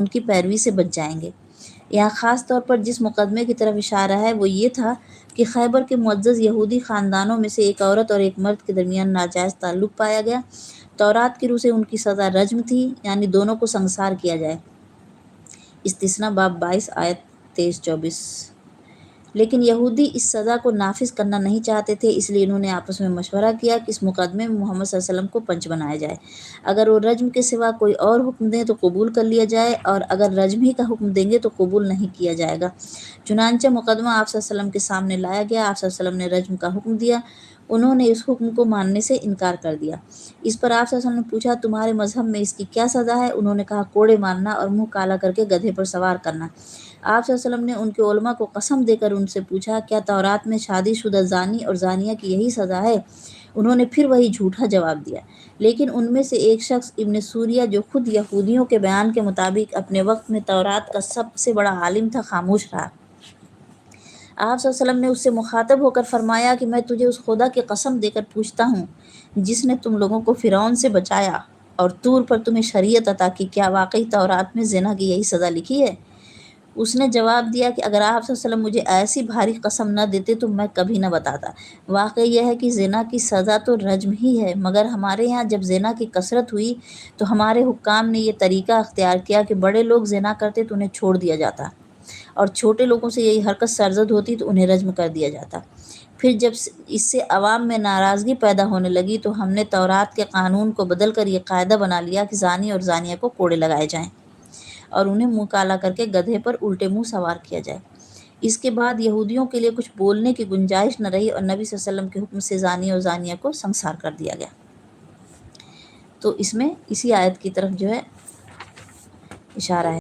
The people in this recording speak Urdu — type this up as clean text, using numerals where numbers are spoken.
ان کی پیروی سے بچ جائیں گے۔ یہاں خاص طور پر جس مقدمے کی طرف اشارہ ہے وہ یہ تھا کہ خیبر کے معزز یہودی خاندانوں میں سے ایک عورت اور ایک مرد کے درمیان ناجائز تعلق پایا گیا۔ تورات کی روح سے ان کی سزا رجم تھی، یعنی دونوں کو سنسار کیا جائے۔ استثناء باب 22 آیت 23-24۔ لیکن یہودی اس سزا کو نافذ کرنا نہیں چاہتے تھے، اس لیے انہوں نے آپس میں مشورہ کیا کہ اس مقدمے میں محمد صلی اللہ علیہ وسلم کو پنچ بنایا جائے۔ اگر وہ رجم کے سوا کوئی اور حکم دیں تو قبول کر لیا جائے، اور اگر رجم ہی کا حکم دیں گے تو قبول نہیں کیا جائے گا۔ چنانچہ مقدمہ آپ صلی اللہ علیہ وسلم کے سامنے لایا گیا۔ آپ صلی اللہ علیہ وسلم نے رجم کا حکم دیا، انہوں نے اس حکم کو ماننے سے انکار کر دیا۔ اس پر آپ صلی اللہ علیہ وسلم نے پوچھا تمہارے مذہب میں اس کی کیا سزا ہے؟ انہوں نے کہا کوڑے مارنا اور منہ کالا کر کے گدھے پر سوار کرنا۔ آپ صلی اللہ علیہ وسلم نے ان کے علماء کو قسم دے کر ان سے پوچھا کیا تورات میں شادی شدہ زانی اور زانیہ کی یہی سزا ہے؟ انہوں نے پھر وہی جھوٹا جواب دیا۔ لیکن ان میں سے ایک شخص ابن سوریہ جو خود یہودیوں کے بیان کے مطابق اپنے وقت میں تورات کا سب سے بڑا عالم تھا، خاموش رہا۔ آپ صلی اللہ علیہ وسلم نے اس سے مخاطب ہو کر فرمایا کہ میں تجھے اس خدا کی قسم دے کر پوچھتا ہوں جس نے تم لوگوں کو فرعون سے بچایا اور طور پر تمہیں شریعت عطا کی، کیا واقعی تورات میں زنا کی یہی سزا لکھی ہے؟ اس نے جواب دیا کہ اگر آپ صلی اللہ علیہ وسلم مجھے ایسی بھاری قسم نہ دیتے تو میں کبھی نہ بتاتا۔ واقعہ یہ ہے کہ زنا کی سزا تو رجم ہی ہے، مگر ہمارے یہاں جب زنا کی کثرت ہوئی تو ہمارے حکام نے یہ طریقہ اختیار کیا کہ بڑے لوگ زنا کرتے تو انہیں چھوڑ دیا جاتا، اور چھوٹے لوگوں سے یہی حرکت سرزد ہوتی تو انہیں رجم کر دیا جاتا۔ پھر جب اس سے عوام میں ناراضگی پیدا ہونے لگی تو ہم نے تورات کے قانون کو بدل کر یہ قاعدہ بنا لیا کہ زانی اور زانیہ کو کوڑے لگائے جائیں اور انہیں منہ کالا کر کے گدھے پر الٹے منہ سوار کیا جائے۔ اس کے بعد یہودیوں کے لیے کچھ بولنے کی گنجائش نہ رہی اور نبی صلی اللہ علیہ وسلم کے حکم سے زانی اور زانیہ کو سنسار کر دیا گیا۔ تو اس میں اسی آیت کی طرف جو ہے اشارہ ہے۔